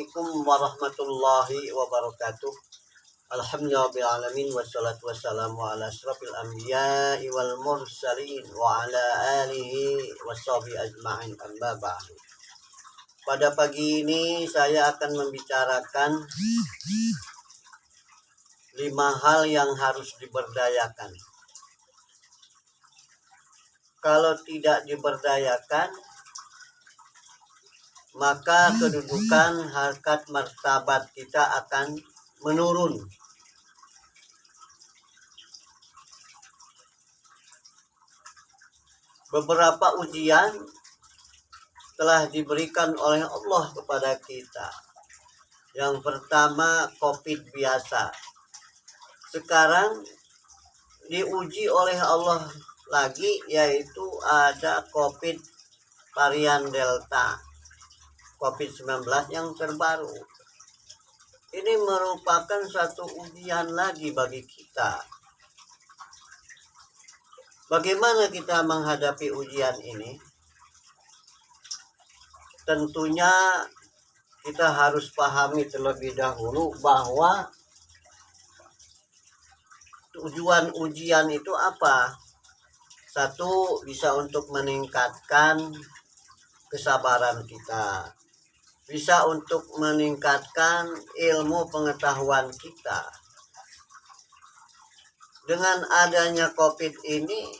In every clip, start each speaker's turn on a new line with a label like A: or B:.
A: Assalamualaikum warahmatullahi wabarakatuh. Alhamdulillahirrahmanirrahim. Wassalatu wassalamu ala asrafil anbiya'i wal mursalin wa ala alihi washabihi ajma'in, amma ba'du. Pada pagi ini saya akan membicarakan 5 hal yang harus diberdayakan. Kalau tidak diberdayakan, maka kedudukan, harkat, martabat kita akan menurun. Beberapa ujian telah diberikan oleh Allah kepada kita. Yang pertama, COVID biasa. Sekarang diuji oleh Allah lagi, yaitu ada COVID varian Delta, COVID-19 yang terbaru. Ini merupakan satu ujian lagi bagi kita. Bagaimana kita menghadapi ujian ini? Tentunya kita harus pahami terlebih dahulu bahwa tujuan ujian itu apa? Satu, bisa untuk meningkatkan kesabaran kita. Bisa untuk meningkatkan ilmu pengetahuan kita. Dengan adanya COVID ini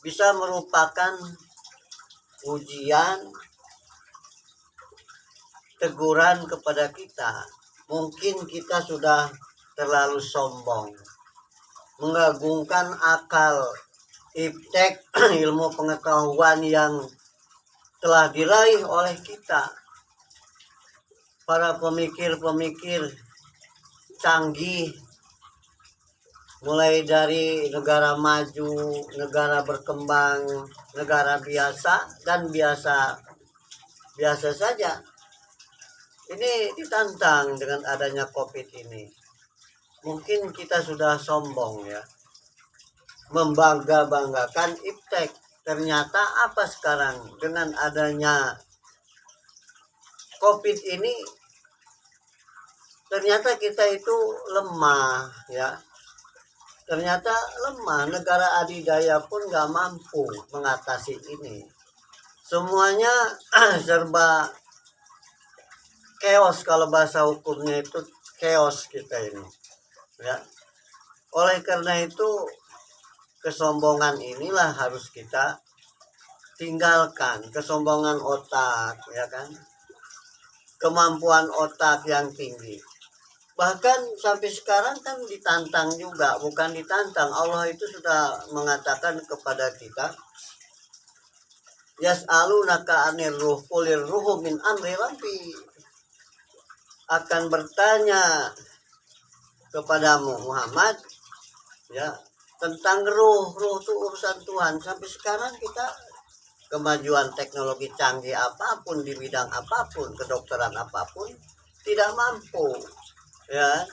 A: bisa merupakan ujian, teguran kepada kita. Mungkin kita sudah terlalu sombong, mengagungkan akal, iptek, ilmu pengetahuan yang telah diraih oleh kita. Para pemikir-pemikir canggih, mulai dari negara maju, negara berkembang, negara biasa, dan biasa saja. Ini ditantang dengan adanya COVID ini. Mungkin kita sudah sombong ya, membangga-banggakan iptek. Ternyata apa sekarang dengan adanya COVID ini, ternyata kita itu lemah ya. Ternyata lemah, negara adidaya pun gak mampu mengatasi ini. Semuanya serba chaos, kalau bahasa hukumnya itu chaos kita ini ya. Oleh karena itu, kesombongan inilah harus kita tinggalkan. Kesombongan otak ya kan, kemampuan otak yang tinggi. Bahkan sampai sekarang kan ditantang juga, bukan ditantang. Allah itu sudah mengatakan kepada kita, yas'alunaka 'anir ruh qulir ruhu min amri rabbi. Akan bertanya kepadamu Muhammad ya tentang ruh itu urusan Tuhan. Sampai sekarang kita kemajuan teknologi canggih apapun di bidang apapun, kedokteran apapun, tidak mampu ya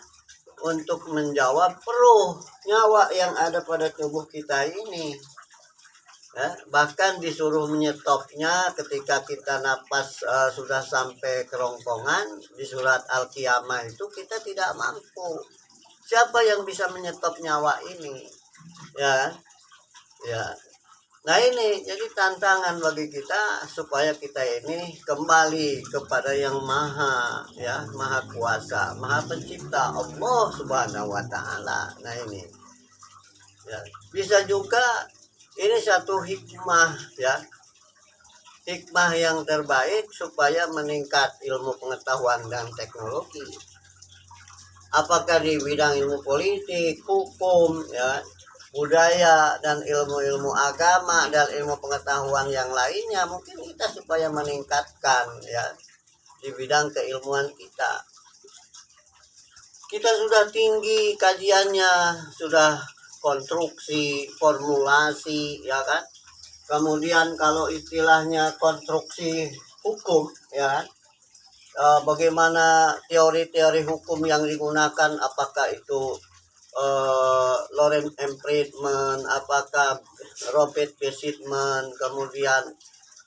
A: untuk menjawab ruh, nyawa yang ada pada tubuh kita ini ya. Bahkan disuruh menyetopnya ketika kita napas sudah sampai kerongkongan. Di surat Al-Qiyamah itu kita tidak mampu. Siapa yang bisa menyetop nyawa ini ya? Nah ini jadi tantangan bagi kita supaya kita ini kembali kepada yang maha ya, maha kuasa, maha pencipta, Allah Subhanahu wa taala. Nah ini ya, bisa juga ini satu hikmah ya, hikmah yang terbaik supaya meningkat ilmu pengetahuan dan teknologi. Apakah di bidang ilmu politik, hukum ya, budaya, dan ilmu-ilmu agama dan ilmu pengetahuan yang lainnya, mungkin kita supaya meningkatkan ya di bidang keilmuan kita. Kita sudah tinggi kajiannya, sudah konstruksi, formulasi ya kan. Kemudian kalau istilahnya konstruksi hukum ya, bagaimana teori-teori hukum yang digunakan, apakah itu Lorentz Friedman, apakah Robert Besitman, kemudian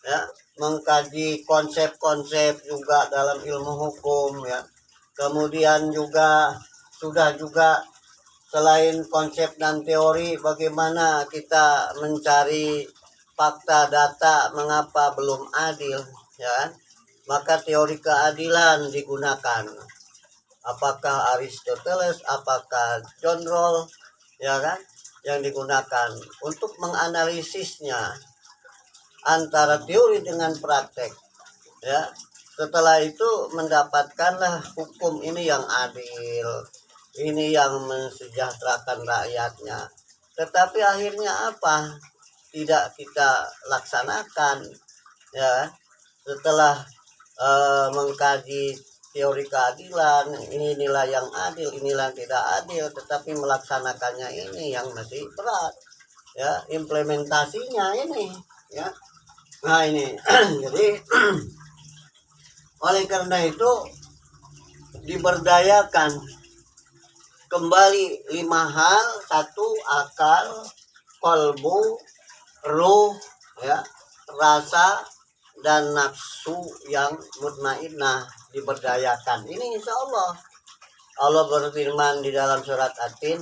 A: ya, mengkaji konsep-konsep juga dalam ilmu hukum, ya. Kemudian juga sudah juga selain konsep dan teori, bagaimana kita mencari fakta data mengapa belum adil, ya. Maka teori keadilan digunakan. Apakah Aristoteles, apakah John Rawls, ya kan, yang digunakan untuk menganalisisnya antara teori dengan praktek, ya. Setelah itu mendapatkanlah hukum ini yang adil, ini yang mensejahterakan rakyatnya. Tetapi akhirnya apa? Tidak kita laksanakan, ya. Setelah mengkaji teori keadilan, inilah yang adil, inilah yang tidak adil, tetapi melaksanakannya ini yang masih berat, ya. Implementasinya ini, ya. Nah ini jadi oleh karena itu diberdayakan kembali 5 hal: 1, akal, kolbu, ruh, ya, rasa, dan nafsu yang mutmainnah diberdayakan. Ini insya Allah. Allah berfirman di dalam surat At-Tin,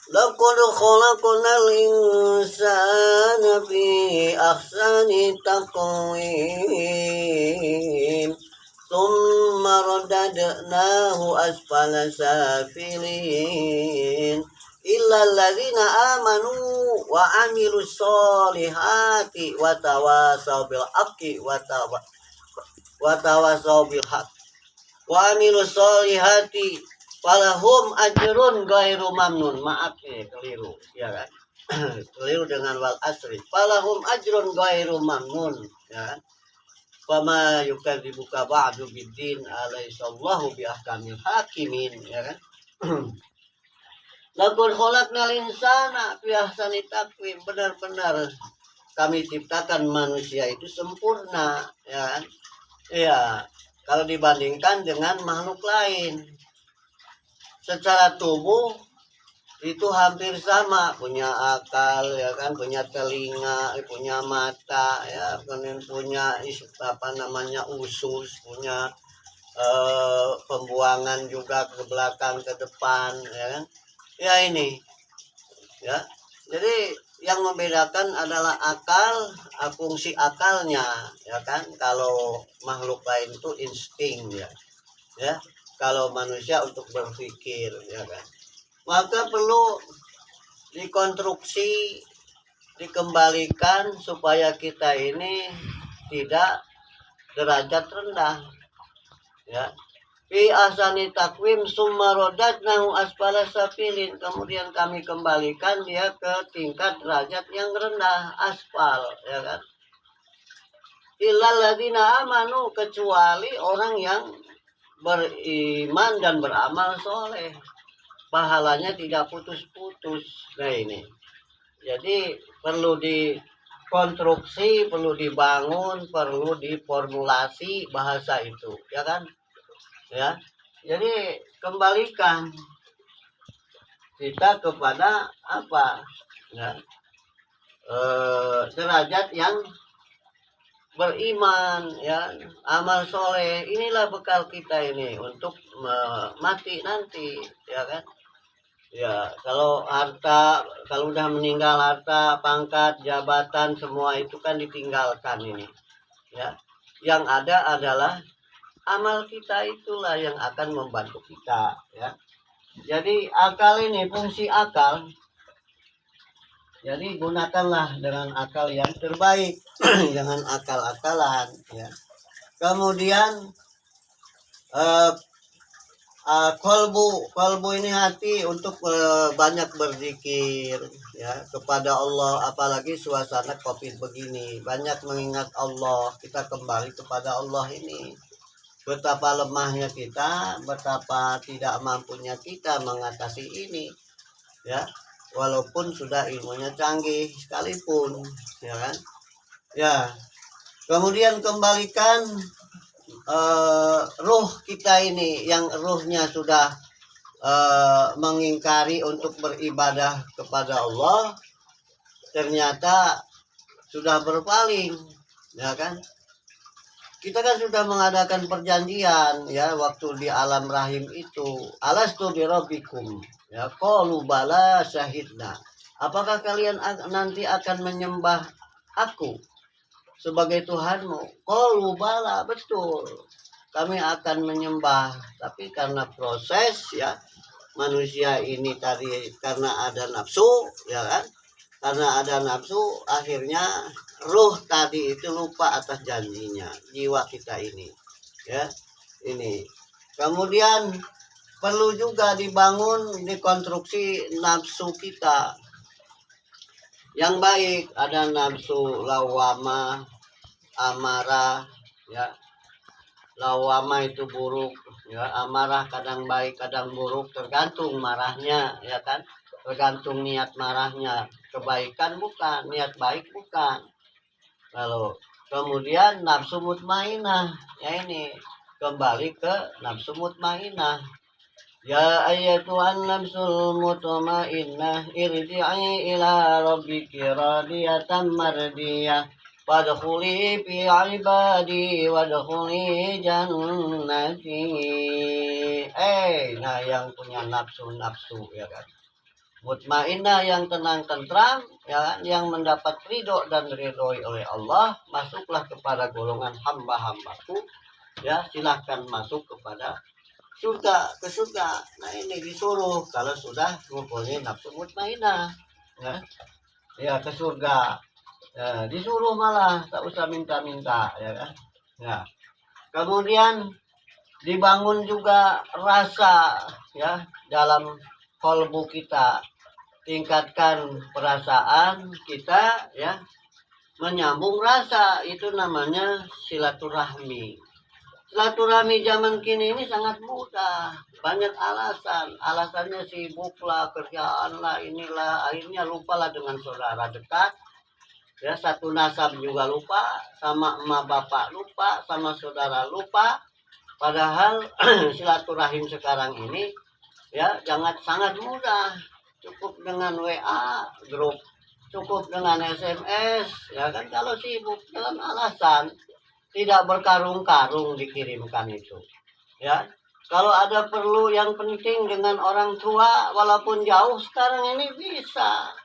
A: laqad khalaqnal insana fi ahsani taqwim thumma radadnahu asfala safilin illa alladzina amanu wa amilus solihati wa tawasaw bil haqqi wa tawasaw bil haqq wa amilus solihati falahum ajrun ghairu mamnun. Maaf keliru, ya kan. Keliru dengan wal asri. Falahum ajrun ghairu mamnun, ya kan. Fama yukadzibuka ba'du biddin alaihissallahu bi ahkamil hakimin, ya kan. Laqad khalaqnal insana fi ahsani taqwim. Benar-benar kami ciptakan manusia itu sempurna, ya kan. Iya, kalau dibandingkan dengan makhluk lain. Secara tubuh itu hampir sama, punya akal, ya kan, punya telinga, punya mata, ya, kemudian punya usus, punya pembuangan juga ke belakang ke depan, ya kan. Ya ini, ya. Jadi yang membedakan adalah akal, fungsi akalnya, ya kan. Kalau makhluk lain itu insting, ya. Ya. Kalau manusia untuk berpikir, ya kan. Maka perlu dikonstruksi, dikembalikan supaya kita ini tidak derajat rendah, ya. Fi ahsani takwim summa radadnahu asfala safilin. Kemudian kami kembalikan dia ke tingkat derajat yang rendah, asfal, ya kan. Illal ladzina amanu, kecuali orang yang beriman dan beramal soleh, pahalanya tidak putus-putus. Nah ini, jadi perlu dikonstruksi, perlu dibangun, perlu diformulasi bahasa itu, ya kan, ya. Jadi kembalikan kita kepada apa, ya, derajat yang beriman, ya, amal soleh. Inilah bekal kita ini untuk mati nanti, ya kan. Ya, kalau harta, kalau udah meninggal, harta, pangkat, jabatan, semua itu kan ditinggalkan ini, ya. Yang ada adalah amal kita, itulah yang akan membantu kita, ya. Jadi akal ini, fungsi akal, jadi gunakanlah dengan akal yang terbaik, jangan akal-akalan, ya. Kemudian kolbu ini hati untuk banyak berzikir, ya, kepada Allah. Apalagi suasana COVID begini, banyak mengingat Allah, kita kembali kepada Allah ini. Betapa lemahnya kita, betapa tidak mampunya kita mengatasi ini, ya. Walaupun sudah ilmunya canggih sekalipun, ya kan. Ya, kemudian kembalikan ruh kita ini, yang ruhnya sudah mengingkari untuk beribadah kepada Allah, ternyata sudah berpaling, ya kan? Kita kan sudah mengadakan perjanjian ya waktu di alam rahim itu. Alastu birabbikum. Ya, qalu bala syahidna. Apakah kalian nanti akan menyembah aku sebagai Tuhanmu? Qalu bala, betul. Kami akan menyembah, tapi karena proses ya manusia ini tadi karena ada nafsu, ya kan? Karena ada nafsu, akhirnya ruh tadi itu lupa atas janjinya, jiwa kita ini, ya, ini. Kemudian perlu juga dibangun, dikonstruksi nafsu kita yang baik. Ada nafsu lawama, amarah, ya. Lawama itu buruk, ya. Amarah kadang baik, kadang buruk, tergantung marahnya, ya kan? Tergantung niat marahnya. Kebaikan bukan, niat baik bukan. Lalu kemudian nafsu mutmainah, ya ini kembali ke nafsu mutmainah. Ya ayyatuhan nafsul mutmainnah irji'i ila rabbiki radiyatan mardiyah wadkhuli fi ibadi wadkhuli jannati. Nah yang punya nafsu-nafsu, ya kan, mutmainnah yang tenang tentram, ya kan, yang mendapat ridho dan ridhoi oleh Allah, masuklah kepada golongan hamba-hambaku, ya, silahkan masuk kepada surga, ke surga. Nah ini disuruh kalau sudah mempunyai nafsu mutmainnah, ya ke surga, ya, disuruh malah tak usah minta-minta, ya kan. Ya. Kemudian dibangun juga rasa, ya, dalam kalbu kita, tingkatkan perasaan kita, ya, menyambung rasa, itu namanya silaturahmi. Silaturahmi zaman kini ini sangat mudah, banyak alasannya sibuk lah, kerjaan lah, inilah, akhirnya lupalah dengan saudara dekat, ya, satu nasab juga lupa, sama emak bapak lupa, sama saudara lupa. Padahal silaturahim sekarang ini, ya, sangat mudah, cukup dengan WA grup, cukup dengan SMS, ya kan. Kalau sibuk dengan alasan tidak berkarung-karung dikirimkan itu, ya. Kalau ada perlu yang penting dengan orang tua walaupun jauh sekarang ini bisa,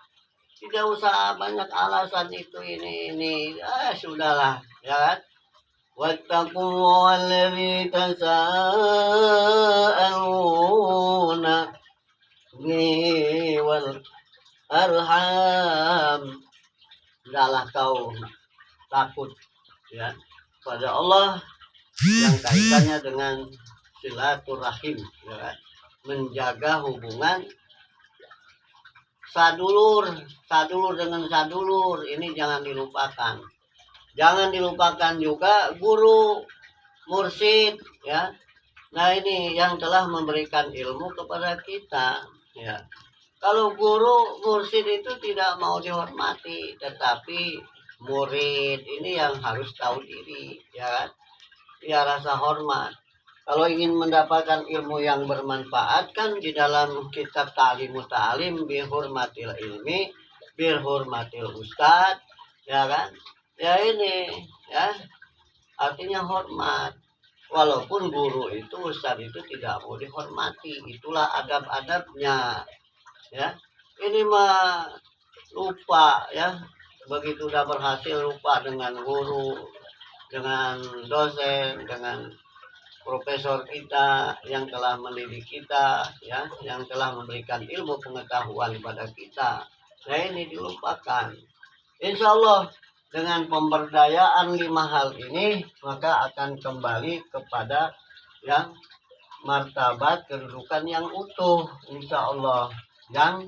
A: tidak usah banyak alasan itu ini, sudahlah, ya kan. Wattaqullaha allazi tasaaluna bihi wal arham. Hendaklah kau takut, ya, pada Allah yang kaitannya dengan silaturahim, ya kan? Menjaga hubungan sadulur dengan sadulur, ini jangan dilupakan. Jangan dilupakan juga guru, mursyid, ya. Nah ini yang telah memberikan ilmu kepada kita, ya. Kalau guru, mursyid itu tidak mau dihormati, tetapi murid ini yang harus tahu diri, ya. Ya, rasa hormat. Kalau ingin mendapatkan ilmu yang bermanfaat, kan di dalam kitab Ta'limut Ta'lim, bihurmatil ilmi, bihurmatil ustad, ya kan. Ya ini, ya, artinya hormat. Walaupun guru itu, ustaz itu tidak mau dihormati, itulah adab-adabnya, ya. Ini mah lupa, ya, begitu udah berhasil lupa dengan guru, dengan dosen, dengan profesor kita yang telah mendidik kita, ya, yang telah memberikan ilmu pengetahuan kepada kita. Nah ini dilupakan. Insya Allah dengan pemberdayaan 5 hal ini, maka akan kembali kepada yang martabat kedudukan yang utuh, insya Allah, yang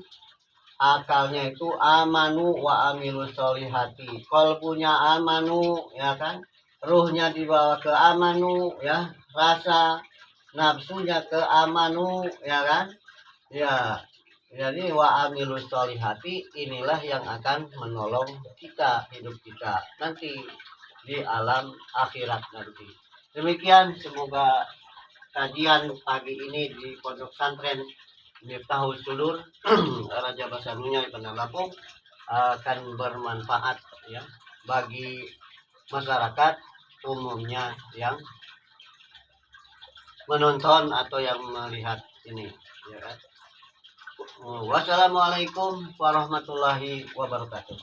A: akalnya itu amanu wa amilu solihati, kalbunya amanu, ya kan, ruhnya dibawa ke amanu, ya, rasa nafsunya ke amanu, ya kan, ya. Jadi wa amilus solihati, inilah yang akan menolong kita, hidup kita nanti di alam akhirat nanti. Demikian, semoga kajian pagi ini di Pondok Pesantren Miftahul Sulur Raja Basanunya Ibn Lampung akan bermanfaat, ya, bagi masyarakat umumnya yang menonton atau yang melihat ini, ya kan? Wassalamualaikum warahmatullahi wabarakatuh.